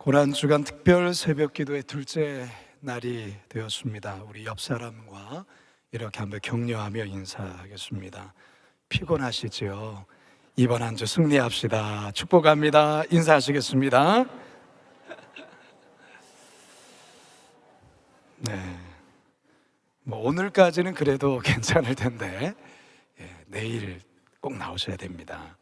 고난주간 특별 새벽기도의 둘째 날이 되었습니다. 우리 옆 사람과 이렇게 한번 격려하며 인사하겠습니다. 피곤하시지요? 이번 한 주 승리합시다. 축복합니다. 인사하시겠습니다. 네, 오늘까지는 그래도 괜찮을 텐데 내일 꼭 나오셔야 됩니다.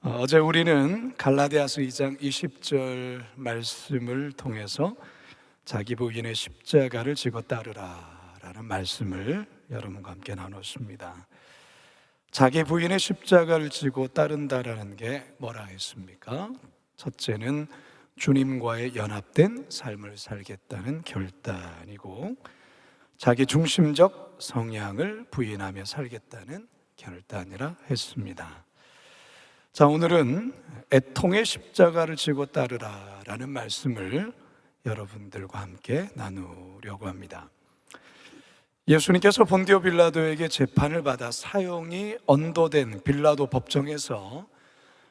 어제 우리는 갈라디아서 2장 20절 말씀을 통해서 자기 부인의 십자가를 지고 따르라 라는 말씀을 여러분과 함께 나눴습니다. 자기 부인의 십자가를 지고 따른다라는 게 뭐라 했습니까? 첫째는 주님과의 연합된 삶을 살겠다는 결단이고, 자기 중심적 성향을 부인하며 살겠다는 결단이라 했습니다. 자, 오늘은 애통의 십자가를 지고 따르라 라는 말씀을 여러분들과 함께 나누려고 합니다. 예수님께서 본디오 빌라도에게 재판을 받아 사형이 언도된 빌라도 법정에서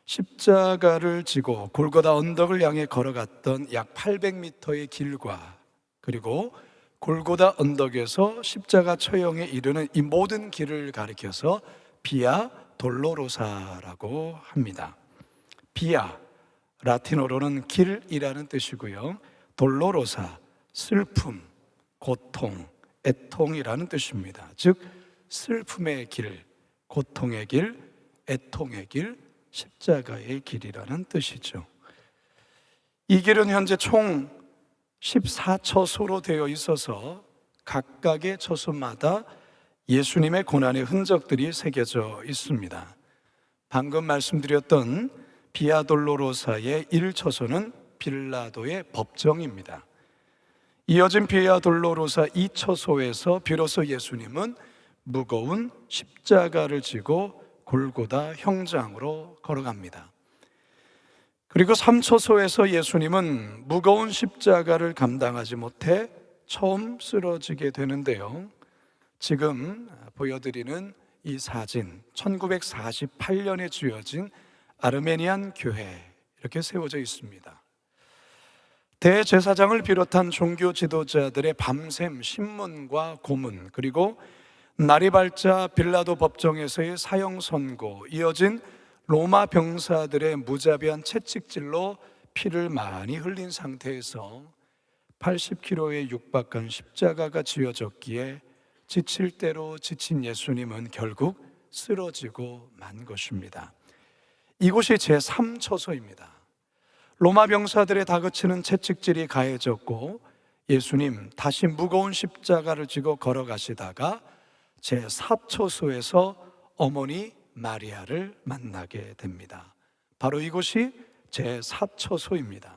십자가를 지고 골고다 언덕을 향해 걸어갔던 약 800m의 길과, 그리고 골고다 언덕에서 십자가 처형에 이르는 이 모든 길을 가리켜서 비아 돌로로사라고 합니다. 비아, 라틴어로는 길이라는 뜻이고요, 돌로로사, 슬픔, 고통, 애통이라는 뜻입니다. 즉 슬픔의 길, 고통의 길, 애통의 길, 십자가의 길이라는 뜻이죠. 이 길은 현재 총 14처소로 되어 있어서 각각의 처소마다 예수님의 고난의 흔적들이 새겨져 있습니다. 방금 말씀드렸던 비아 돌로로사의 1처소는 빌라도의 법정입니다. 이어진 비아 돌로로사 2처소에서 비로소 예수님은 무거운 십자가를 지고 골고다 형장으로 걸어갑니다. 그리고 3처소에서 예수님은 무거운 십자가를 감당하지 못해 처음 쓰러지게 되는데요, 지금 보여드리는 이 사진, 1948년에 지어진 아르메니안 교회, 이렇게 세워져 있습니다. 대제사장을 비롯한 종교 지도자들의 밤샘 신문과 고문, 그리고 날이 밝자 빌라도 법정에서의 사형 선고, 이어진 로마 병사들의 무자비한 채찍질로 피를 많이 흘린 상태에서 80kg에 육박한 십자가가 지어졌기에 지칠 대로 지친 예수님은 결국 쓰러지고 만 것입니다. 이곳이 제3처소입니다. 로마 병사들의 다그치는 채찍질이 가해졌고, 예수님 다시 무거운 십자가를 지고 걸어가시다가 제4처소에서 어머니 마리아를 만나게 됩니다. 바로 이곳이 제4처소입니다.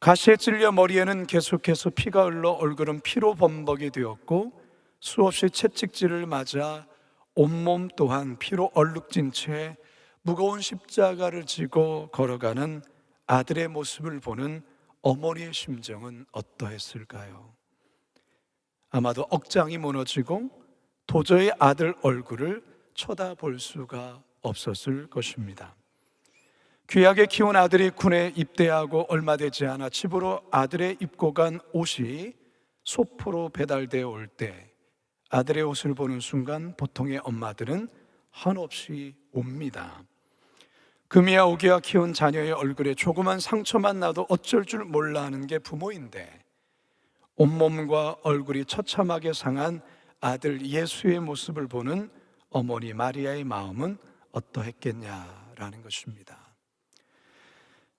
가시에 찔려 머리에는 계속해서 피가 흘러 얼굴은 피로 범벅이 되었고, 수없이 채찍질을 맞아 온몸 또한 피로 얼룩진 채 무거운 십자가를 지고 걸어가는 아들의 모습을 보는 어머니의 심정은 어떠했을까요? 아마도 억장이 무너지고 도저히 아들 얼굴을 쳐다볼 수가 없었을 것입니다. 귀하게 키운 아들이 군에 입대하고 얼마 되지 않아 집으로 아들의 입고 간 옷이 소포로 배달되어 올 때 아들의 옷을 보는 순간 보통의 엄마들은 한없이 웁니다. 금이야 오기야 키운 자녀의 얼굴에 조그만 상처만 나도 어쩔 줄 몰라 하는 게 부모인데, 온몸과 얼굴이 처참하게 상한 아들 예수의 모습을 보는 어머니 마리아의 마음은 어떠했겠냐라는 것입니다.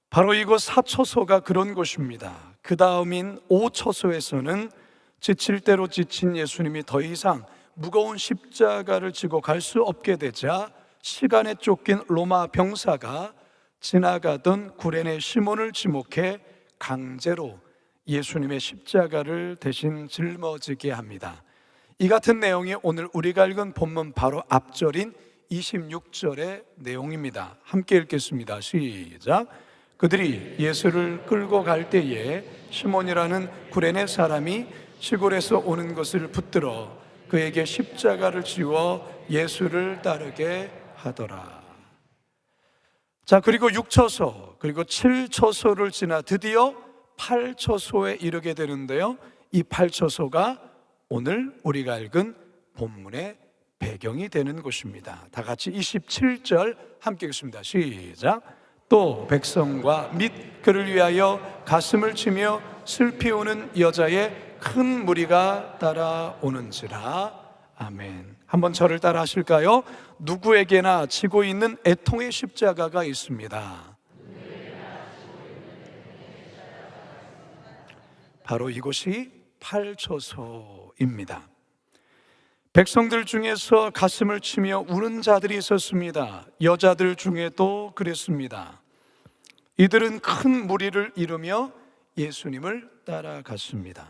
바로 이곳 4처소가 그런 곳입니다. 그 다음인 5처소에서는 지칠 대로 지친 예수님이 더 이상 무거운 십자가를 지고 갈 수 없게 되자 시간에 쫓긴 로마 병사가 지나가던 구레네 시몬을 지목해 강제로 예수님의 십자가를 대신 짊어지게 합니다. 이 같은 내용이 오늘 우리가 읽은 본문 바로 앞절인 26절의 내용입니다. 함께 읽겠습니다. 시작. 그들이 예수를 끌고 갈 때에 시몬이라는 구레네 사람이 시골에서 오는 것을 붙들어 그에게 십자가를 지워 예수를 따르게 하더라. 자, 그리고 6처소, 그리고 7처소를 지나 드디어 8처소에 이르게 되는데요, 이 8처소가 오늘 우리가 읽은 본문의 배경이 되는 곳입니다. 다 같이 27절 함께 읽습니다. 시작. 또 백성과 및 그를 위하여 가슴을 치며 슬피 우는 여자의 큰 무리가 따라오는지라. 아멘. 한번 저를 따라 하실까요? 누구에게나 지고 있는 애통의 십자가가 있습니다. 바로 이곳이 8처소입니다. 백성들 중에서 가슴을 치며 우는 자들이 있었습니다. 여자들 중에도 그랬습니다. 이들은 큰 무리를 이루며 예수님을 따라갔습니다.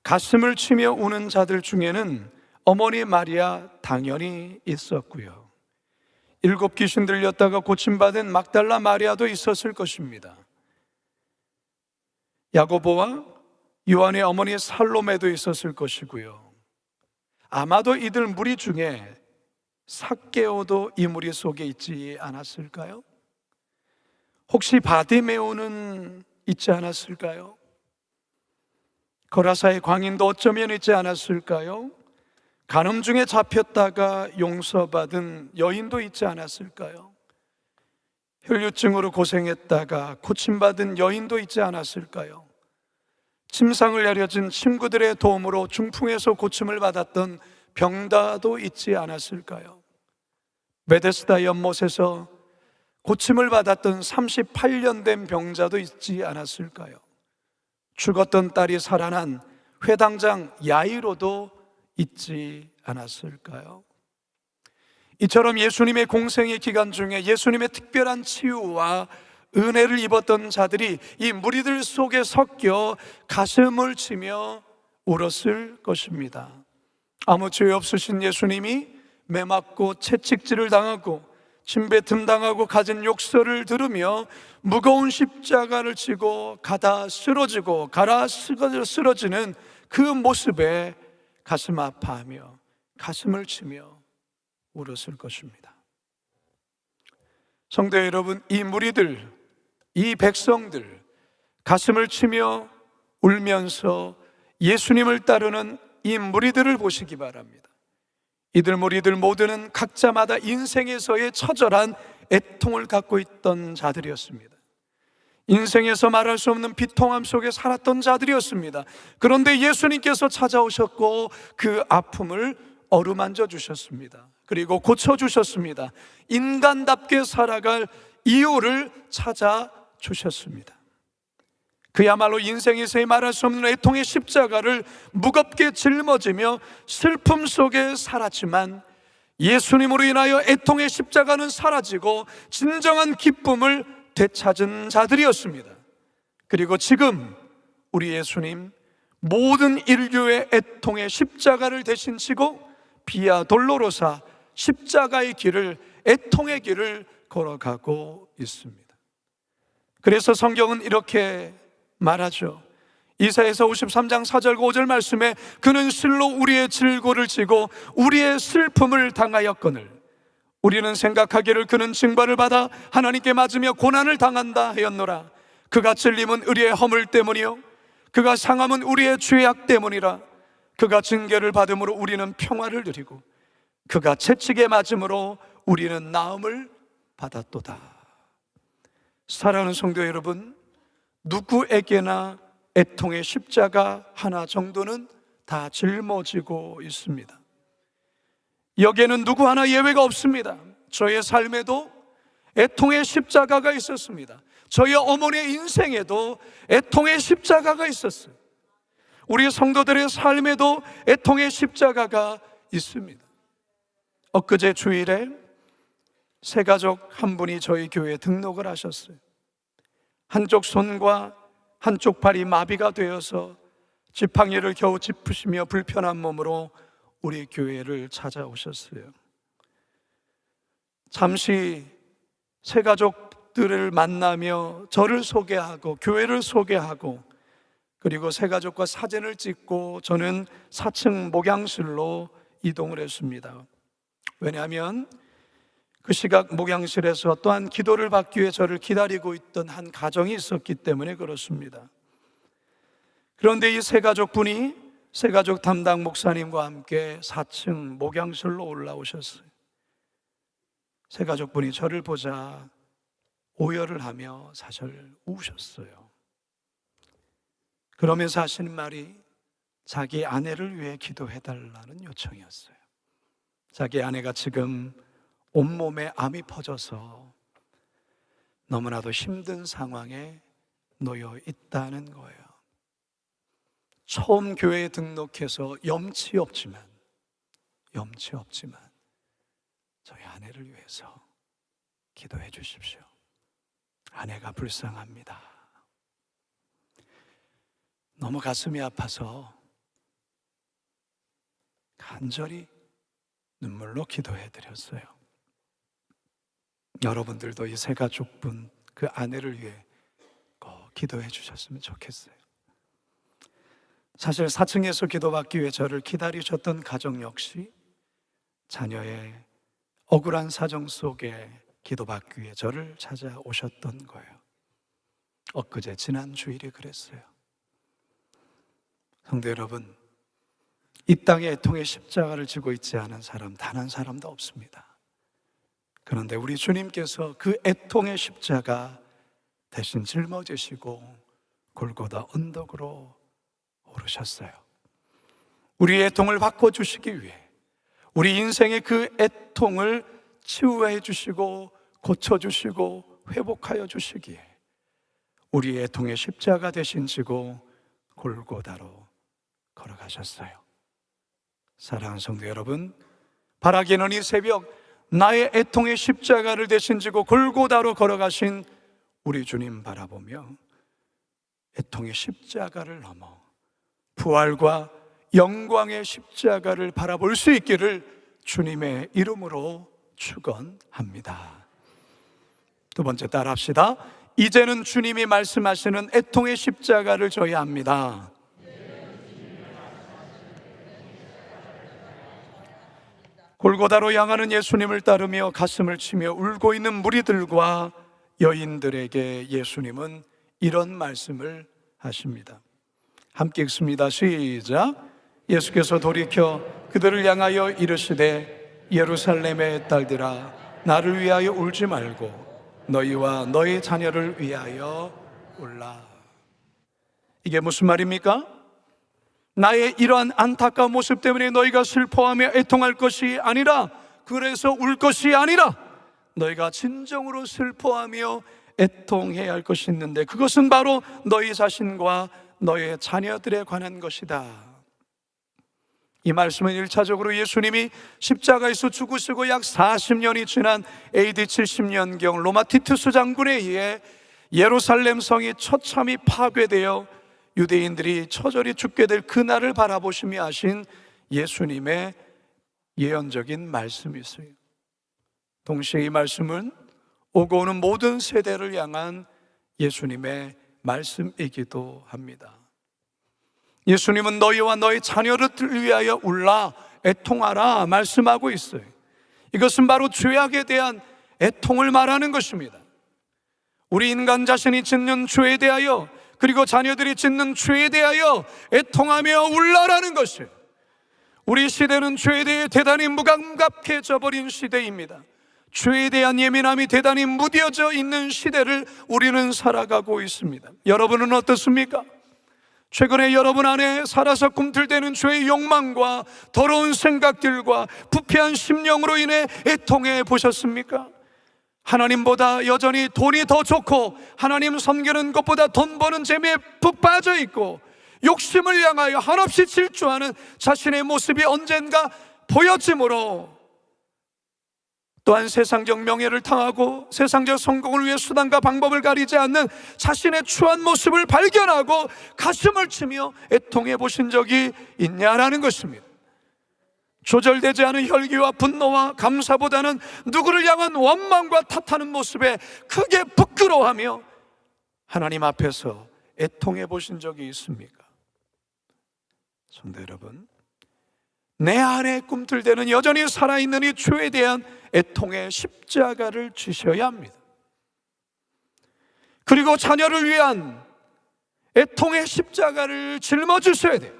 가슴을 치며 우는 자들 중에는 어머니 마리아 당연히 있었고요, 7 귀신 들렸다가 고침받은 막달라 마리아도 있었을 것입니다. 야고보와 요한의 어머니 살로메도 있었을 것이고요, 아마도 이들 무리 중에 삭개오도 이 무리 속에 있지 않았을까요? 혹시 바디메오는 있지 않았을까요? 거라사의 광인도 어쩌면 있지 않았을까요? 간음 중에 잡혔다가 용서받은 여인도 있지 않았을까요? 혈류증으로 고생했다가 고침받은 여인도 있지 않았을까요? 침상을 내려진 친구들의 도움으로 중풍에서 고침을 받았던 병다도 있지 않았을까요? 베데스다 연못에서 고침을 받았던 38년 된 병자도 있지 않았을까요? 죽었던 딸이 살아난 회당장 야이로도 있지 않았을까요? 이처럼 예수님의 공생의 기간 중에 예수님의 특별한 치유와 은혜를 입었던 자들이 이 무리들 속에 섞여 가슴을 치며 울었을 것입니다. 아무 죄 없으신 예수님이 매맞고 채찍질을 당하고 침뱉음 당하고 가진 욕설을 들으며 무거운 십자가를 지고 가다 쓰러지고 갈아 쓰러지는 그 모습에 가슴 아파하며 가슴을 치며 울었을 것입니다. 성도 여러분, 이 무리들, 이 백성들 가슴을 치며 울면서 예수님을 따르는 이 무리들을 보시기 바랍니다. 이들 무리들 모두는 각자마다 인생에서의 처절한 애통을 갖고 있던 자들이었습니다. 인생에서 말할 수 없는 비통함 속에 살았던 자들이었습니다. 그런데 예수님께서 찾아오셨고 그 아픔을 어루만져 주셨습니다. 그리고 고쳐주셨습니다. 인간답게 살아갈 이유를 찾아주셨습니다. 그야말로 인생에서의 말할 수 없는 애통의 십자가를 무겁게 짊어지며 슬픔 속에 살았지만 예수님으로 인하여 애통의 십자가는 사라지고 진정한 기쁨을 되찾은 자들이었습니다. 그리고 지금 우리 예수님 모든 인류의 애통의 십자가를 대신 지고 비아 돌로로사 십자가의 길을, 애통의 길을 걸어가고 있습니다. 그래서 성경은 이렇게 말하죠. 이사야서 53장 4절과 5절 말씀에 그는 실로 우리의 질고를 지고 우리의 슬픔을 당하였거늘 우리는 생각하기를 그는 징벌을 받아 하나님께 맞으며 고난을 당한다 하였노라. 그가 찔림은 우리의 허물 때문이요 그가 상함은 우리의 죄악 때문이라. 그가 징계를 받음으로 우리는 평화를 누리고 그가 채찍에 맞음으로 우리는 나음을 받았도다. 사랑하는 성도 여러분, 누구에게나 애통의 십자가 하나 정도는 다 짊어지고 있습니다. 여기에는 누구 하나 예외가 없습니다. 저의 삶에도 애통의 십자가가 있었습니다. 저희 어머니의 인생에도 애통의 십자가가 있었어요. 우리 성도들의 삶에도 애통의 십자가가 있습니다. 엊그제 주일에 새가족 한 분이 저희 교회에 등록을 하셨어요. 한쪽 손과 한쪽 발이 마비가 되어서 지팡이를 겨우 짚으시며 불편한 몸으로 우리 교회를 찾아오셨어요. 잠시 새가족들을 만나며 저를 소개하고 교회를 소개하고 그리고 새가족과 사진을 찍고 저는 4층 목양실로 이동을 했습니다. 왜냐하면 그 시각 목양실에서 또한 기도를 받기 위해 저를 기다리고 있던 한 가정이 있었기 때문에 그렇습니다. 그런데 이 세 가족분이 세 가족 담당 목사님과 함께 4층 목양실로 올라오셨어요. 세 가족분이 저를 보자 오열을 하며 사실 우셨어요. 그러면서 하시는 말이 자기 아내를 위해 기도해달라는 요청이었어요. 자기 아내가 지금 온몸에 암이 퍼져서 너무나도 힘든 상황에 놓여 있다는 거예요. 처음 교회에 등록해서 염치 없지만 저희 아내를 위해서 기도해 주십시오. 아내가 불쌍합니다. 너무 가슴이 아파서 간절히 눈물로 기도해 드렸어요. 여러분들도 이 세 가족분 그 아내를 위해 꼭 기도해 주셨으면 좋겠어요. 사실 4층에서 기도받기 위해 저를 기다리셨던 가정 역시 자녀의 억울한 사정 속에 기도받기 위해 저를 찾아오셨던 거예요. 엊그제 지난 주일이 그랬어요. 성도 여러분, 이 땅에 애통의 십자가를 지고 있지 않은 사람 단 한 사람도 없습니다. 그런데 우리 주님께서 그 애통의 십자가 대신 짊어지시고 골고다 언덕으로 오르셨어요. 우리의 애통을 바꿔주시기 위해, 우리 인생의 그 애통을 치유해 주시고 고쳐주시고 회복하여 주시기에 우리의 애통의 십자가 대신 지고 골고다로 걸어가셨어요. 사랑하는 성도 여러분, 바라기는 이 새벽 나의 애통의 십자가를 대신 지고 골고다로 걸어가신 우리 주님 바라보며 애통의 십자가를 넘어 부활과 영광의 십자가를 바라볼 수 있기를 주님의 이름으로 축원합니다. 두 번째 따라합시다. 이제는 주님이 말씀하시는 애통의 십자가를 져야 합니다. 골고다로 향하는 예수님을 따르며 가슴을 치며 울고 있는 무리들과 여인들에게 예수님은 이런 말씀을 하십니다. 함께 읽습니다. 시작. 예수께서 돌이켜 그들을 향하여 이르시되 예루살렘의 딸들아 나를 위하여 울지 말고 너희와 너희 자녀를 위하여 울라. 이게 무슨 말입니까? 나의 이러한 안타까운 모습 때문에 너희가 슬퍼하며 애통할 것이 아니라, 그래서 울 것이 아니라 너희가 진정으로 슬퍼하며 애통해야 할 것이 있는데 그것은 바로 너희 자신과 너의 자녀들에 관한 것이다. 이 말씀은 1차적으로 예수님이 십자가에서 죽으시고 약 40년이 지난 AD 70년경 로마 티투스 장군에 의해 예루살렘 성이 처참히 파괴되어 유대인들이 처절히 죽게 될 그날을 바라보시며 하신 예수님의 예언적인 말씀이었어요. 동시에 이 말씀은 오고 오는 모든 세대를 향한 예수님의 말씀이기도 합니다. 예수님은 너희와 너희 자녀를 위하여 울라, 애통하라 말씀하고 있어요. 이것은 바로 죄악에 대한 애통을 말하는 것입니다. 우리 인간 자신이 짓는 죄에 대하여, 그리고 자녀들이 짓는 죄에 대하여 애통하며 울라라는 것이에요. 우리 시대는 죄에 대해 대단히 무감각해져 버린 시대입니다. 죄에 대한 예민함이 대단히 무뎌져 있는 시대를 우리는 살아가고 있습니다. 여러분은 어떻습니까? 최근에 여러분 안에 살아서 꿈틀대는 죄의 욕망과 더러운 생각들과 부패한 심령으로 인해 애통해 보셨습니까? 하나님보다 여전히 돈이 더 좋고 하나님 섬기는 것보다 돈 버는 재미에 푹 빠져 있고 욕심을 향하여 한없이 질주하는 자신의 모습이 언젠가 보여지므로, 또한 세상적 명예를 탕하고 세상적 성공을 위해 수단과 방법을 가리지 않는 자신의 추한 모습을 발견하고 가슴을 치며 애통해 보신 적이 있냐라는 것입니다. 조절되지 않은 혈기와 분노와 감사보다는 누구를 향한 원망과 탓하는 모습에 크게 부끄러워하며 하나님 앞에서 애통해 보신 적이 있습니까? 성도 여러분, 내 안에 꿈틀대는 여전히 살아있는 이 주에 대한 애통의 십자가를 지셔야 합니다. 그리고 자녀를 위한 애통의 십자가를 짊어지셔야 돼요.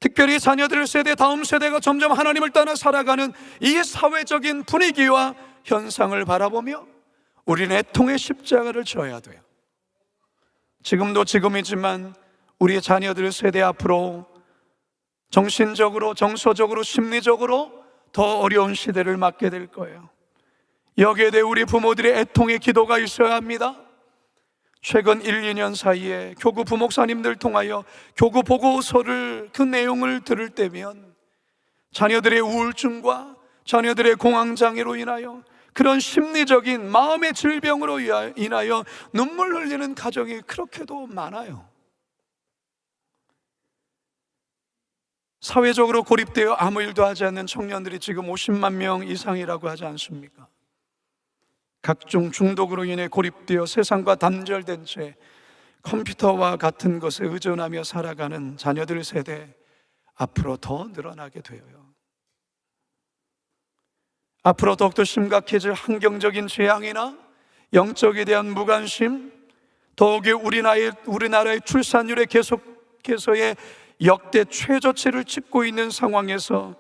특별히 자녀들 세대, 다음 세대가 점점 하나님을 떠나 살아가는 이 사회적인 분위기와 현상을 바라보며 우리는 애통의 십자가를 져야 돼요. 지금도 지금이지만 우리의 자녀들 세대 앞으로 정신적으로, 정서적으로, 심리적으로 더 어려운 시대를 맞게 될 거예요. 여기에 대해 우리 부모들의 애통의 기도가 있어야 합니다. 최근 1, 2년 사이에 교구 부목사님들 통하여 교구 보고서를, 그 내용을 들을 때면 자녀들의 우울증과 자녀들의 공황장애로 인하여, 그런 심리적인 마음의 질병으로 인하여 눈물 흘리는 가정이 그렇게도 많아요. 사회적으로 고립되어 아무 일도 하지 않는 청년들이 지금 50만 명 이상이라고 하지 않습니까? 각종 중독으로 인해 고립되어 세상과 단절된 채 컴퓨터와 같은 것에 의존하며 살아가는 자녀들 세대, 앞으로 더 늘어나게 돼요. 앞으로 더욱더 심각해질 환경적인 재앙이나 영적에 대한 무관심, 더욱이 우리나라의 출산율에 계속해서의 역대 최저치를 찍고 있는 상황에서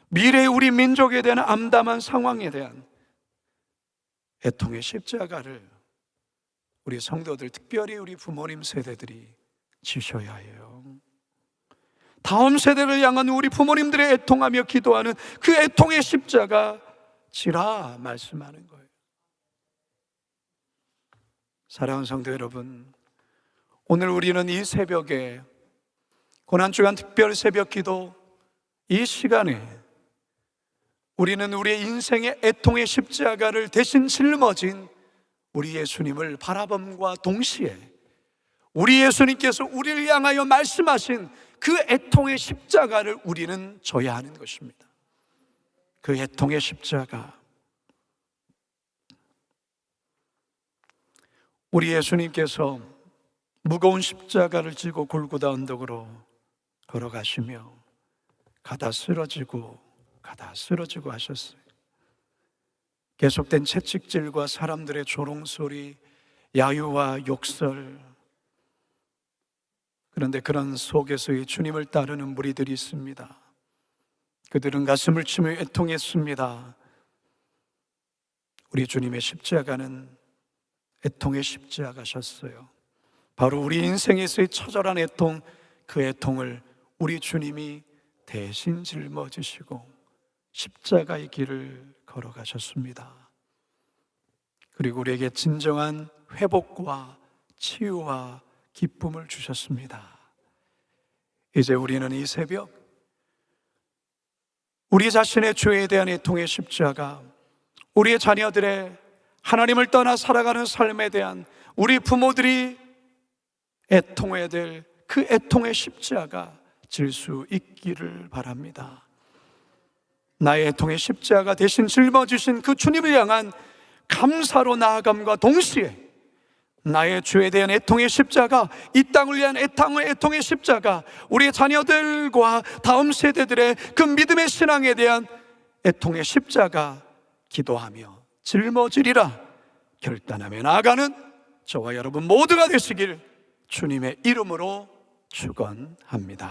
미래의 우리 민족에 대한 암담한 상황에 대한 애통의 십자가를 우리 성도들, 특별히 우리 부모님 세대들이 지셔야 해요. 다음 세대를 향한 우리 부모님들의 애통하며 기도하는 그 애통의 십자가 지라 말씀하는 거예요. 사랑하는 성도 여러분, 오늘 우리는 이 새벽에 고난주간 특별 새벽 기도 이 시간에 우리는 우리의 인생의 애통의 십자가를 대신 짊어진 우리 예수님을 바라봄과 동시에 우리 예수님께서 우리를 향하여 말씀하신 그 애통의 십자가를 우리는 져야 하는 것입니다. 그 애통의 십자가, 우리 예수님께서 무거운 십자가를 지고 골고다 언덕으로 걸어가시며 가다 쓰러지고 하셨어요. 계속된 채찍질과 사람들의 조롱소리, 야유와 욕설, 그런데 그런 속에서의 주님을 따르는 무리들이 있습니다. 그들은 가슴을 치며 애통했습니다. 우리 주님의 십자가는 애통의 십자가셨어요. 바로 우리 인생에서의 처절한 애통, 그 애통을 우리 주님이 대신 짊어지시고 십자가의 길을 걸어가셨습니다. 그리고 우리에게 진정한 회복과 치유와 기쁨을 주셨습니다. 이제 우리는 이 새벽 우리 자신의 죄에 대한 애통의 십자가, 우리의 자녀들의 하나님을 떠나 살아가는 삶에 대한 우리 부모들이 애통해야 될 그 애통의 십자가 질 수 있기를 바랍니다. 나의 애통의 십자가 대신 짊어지신 그 주님을 향한 감사로 나아감과 동시에 나의 죄에 대한 애통의 십자가, 이 땅을 위한 애통의 십자가, 우리의 자녀들과 다음 세대들의 그 믿음의 신앙에 대한 애통의 십자가 기도하며 짊어지리라 결단하며 나아가는 저와 여러분 모두가 되시길 주님의 이름으로 축원합니다.